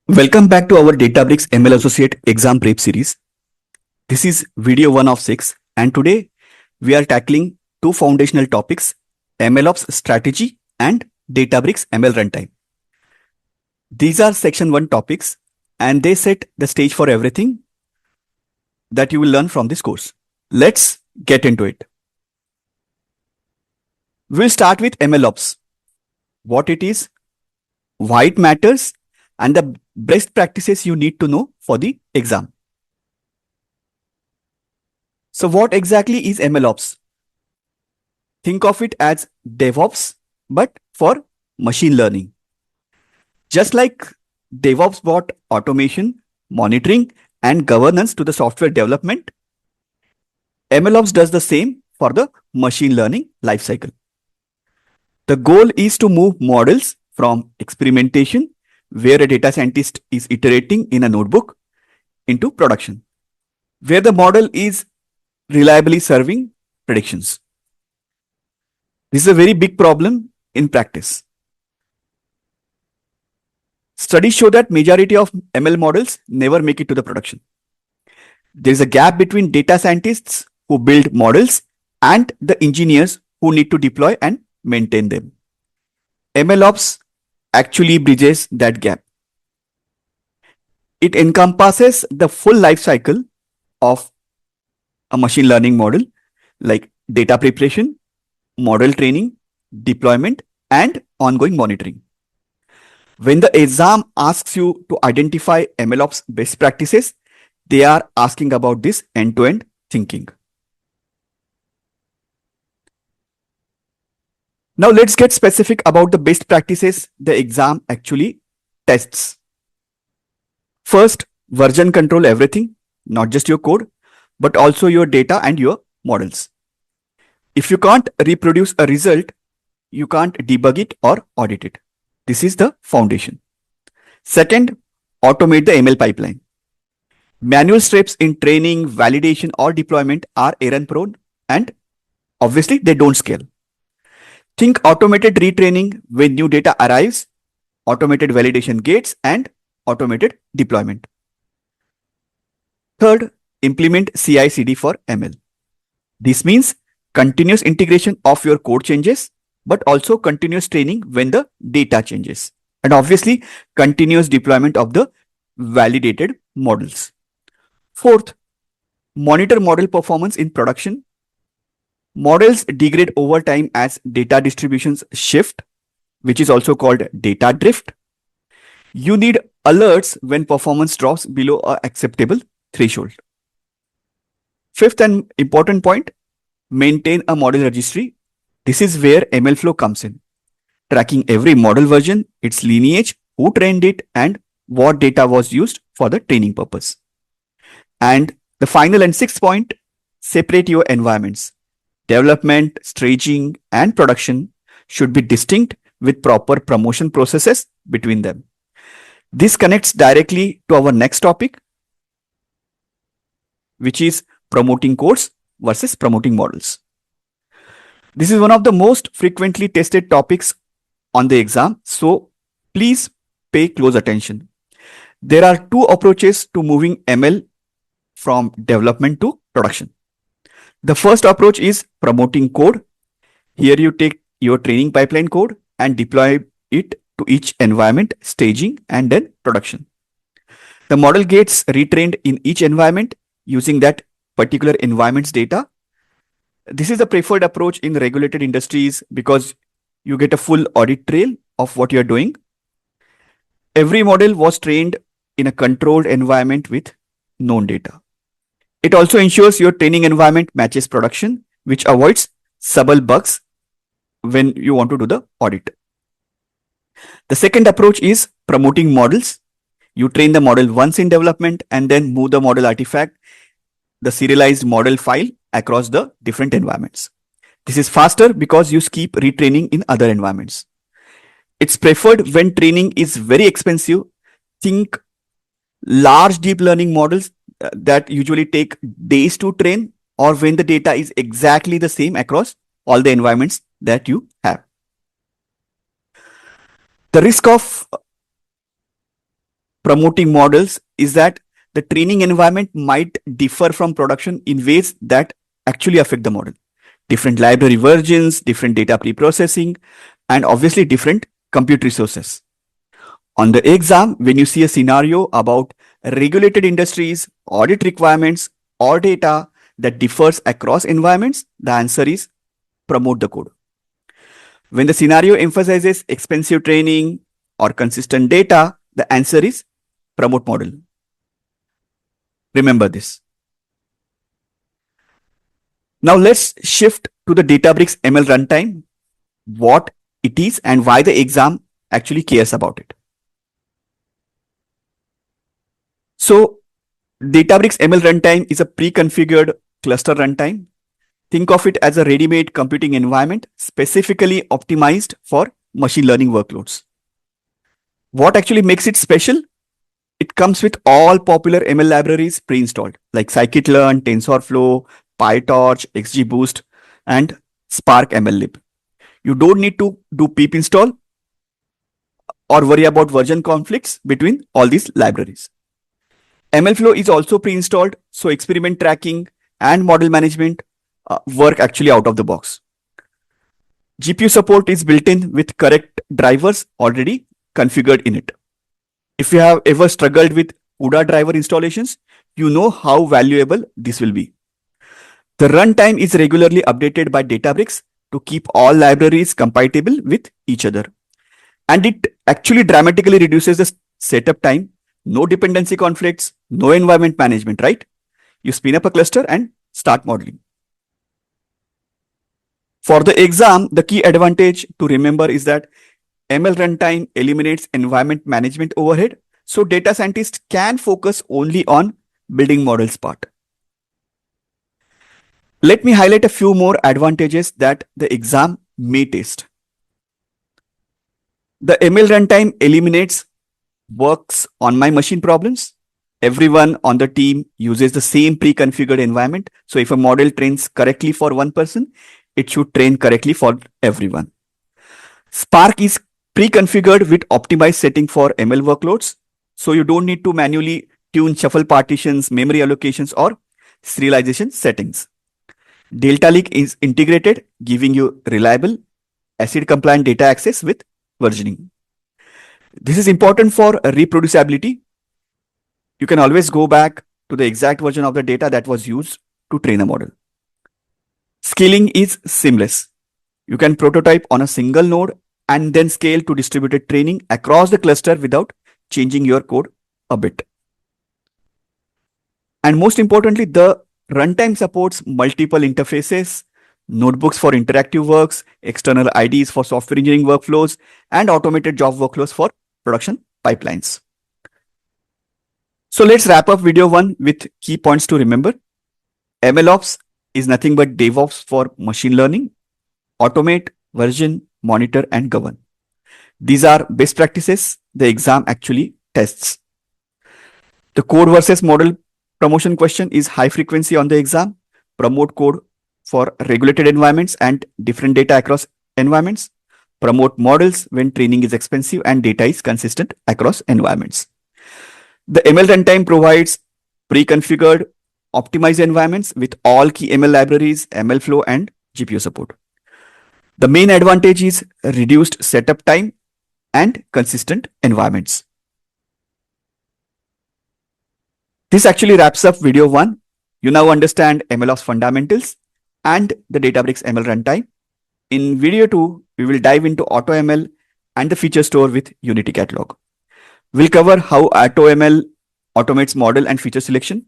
Welcome back to our Databricks ML Associate exam prep series. This is video 1 of 6, and today we are tackling two foundational topics, MLOps strategy and Databricks ML Runtime. These are section 1 topics and they set the stage for everything that you will learn from this course. Let's get into it. We'll start with MLOps, what it is, why it matters, and the best practices you need to know for the exam. So what exactly is MLOps? Think of it as DevOps, but for machine learning. Just like DevOps brought automation, monitoring, and governance to the software development, MLOps does the same for the machine learning lifecycle. The goal is to move models from experimentation, where a data scientist is iterating in a notebook, into production, where the model is reliably serving predictions. This is a very big problem in practice. Studies show that majority of ML models never make it to the production. There is a gap between data scientists who build models and the engineers who need to deploy and maintain them. MLOps actually bridges that gap. It encompasses the full life cycle of a machine learning model, like data preparation, model training, deployment, and ongoing monitoring. When the exam asks you to identify MLOps best practices, they are asking about this end-to-end thinking. Now let's get specific about the best practices the exam actually tests. First, version control everything, not just your code, but also your data and your models. If you can't reproduce a result, you can't debug it or audit it. This is the foundation. Second, automate the ML pipeline. Manual steps in training, validation, or deployment are error-prone and obviously they don't scale. Think automated retraining when new data arrives, automated validation gates, and automated deployment. Third, implement CI/CD for ML. This means continuous integration of your code changes, but also continuous training when the data changes. And obviously, continuous deployment of the validated models. Fourth, monitor model performance in production. Models degrade over time as data distributions shift, which is also called data drift. You need alerts when performance drops below an acceptable threshold. Fifth and important point, maintain a model registry. This is where MLflow comes in, tracking every model version, its lineage, who trained it, and what data was used for the training purpose. And the final and sixth point, separate your environments. Development, staging, and production should be distinct with proper promotion processes between them. This connects directly to our next topic, which is promoting codes versus promoting models. This is one of the most frequently tested topics on the exam, so please pay close attention. There are two approaches to moving ML from development to production. The first approach is promoting code. Here you take your training pipeline code and deploy it to each environment, staging, and then production. The model gets retrained in each environment using that particular environment's data. This is the preferred approach in regulated industries because you get a full audit trail of what you're doing. Every model was trained in a controlled environment with known data. It also ensures your training environment matches production, which avoids subtle bugs when you want to do the audit. The second approach is promoting models. You train the model once in development and then move the model artifact, the serialized model file, across the different environments. This is faster because you keep retraining in other environments. It's preferred when training is very expensive. Think large deep learning models that usually take days to train, or when the data is exactly the same across all the environments that you have. The risk of promoting models is that the training environment might differ from production in ways that actually affect the model. Different library versions, different data pre-processing, and obviously different compute resources. On the exam, when you see a scenario about regulated industries, audit requirements, or data that differs across environments, the answer is promote the code. When the scenario emphasizes expensive training or consistent data, the answer is promote model. Remember this. Now let's shift to the Databricks ML Runtime, what it is and why the exam actually cares about it. So Databricks ML Runtime is a pre-configured cluster runtime. Think of it as a ready-made computing environment specifically optimized for machine learning workloads. What actually makes it special? It comes with all popular ML libraries pre-installed like scikit-learn, TensorFlow, PyTorch, XGBoost, and Spark MLlib. You don't need to do pip install or worry about version conflicts between all these libraries. MLflow is also pre-installed, so experiment tracking and model management work actually out of the box. GPU support is built in with correct drivers already configured in it. If you have ever struggled with CUDA driver installations, you know how valuable this will be. The runtime is regularly updated by Databricks to keep all libraries compatible with each other. And it actually dramatically reduces the setup time, no dependency conflicts, no environment management, right? You spin up a cluster and start modeling. For the exam, the key advantage to remember is that ML runtime eliminates environment management overhead, so data scientists can focus only on building models part. Let me highlight a few more advantages that the exam may test. The ML runtime eliminates works on my machine problems. Everyone on the team uses the same pre-configured environment. So if a model trains correctly for one person, it should train correctly for everyone. Spark is pre-configured with optimized setting for ML workloads. So you don't need to manually tune shuffle partitions, memory allocations, or serialization settings. Delta Lake is integrated, giving you reliable, ACID-compliant data access with versioning. This is important for reproducibility. You can always go back to the exact version of the data that was used to train a model. Scaling is seamless. You can prototype on a single node and then scale to distributed training across the cluster without changing your code a bit. And most importantly, the runtime supports multiple interfaces, notebooks for interactive works, external IDs for software engineering workflows, and automated job workflows for production pipelines. So let's wrap up video 1 with key points to remember. MLOps is nothing but DevOps for machine learning. Automate, version, monitor, and govern. These are best practices the exam actually tests. The code versus model promotion question is high frequency on the exam. Promote code for regulated environments and different data across environments. Promote models when training is expensive and data is consistent across environments. The ML runtime provides pre-configured, optimized environments with all key ML libraries, MLflow, and GPU support. The main advantage is reduced setup time and consistent environments. This actually wraps up video 1. You now understand MLOps fundamentals and the Databricks ML runtime. In video 2, we will dive into AutoML and the feature store with Unity Catalog. We'll cover how AutoML automates model and feature selection,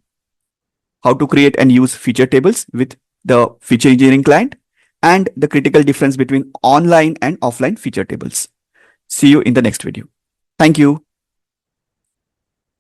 how to create and use feature tables with the feature engineering client, and the critical difference between online and offline feature tables. See you in the next video. Thank you.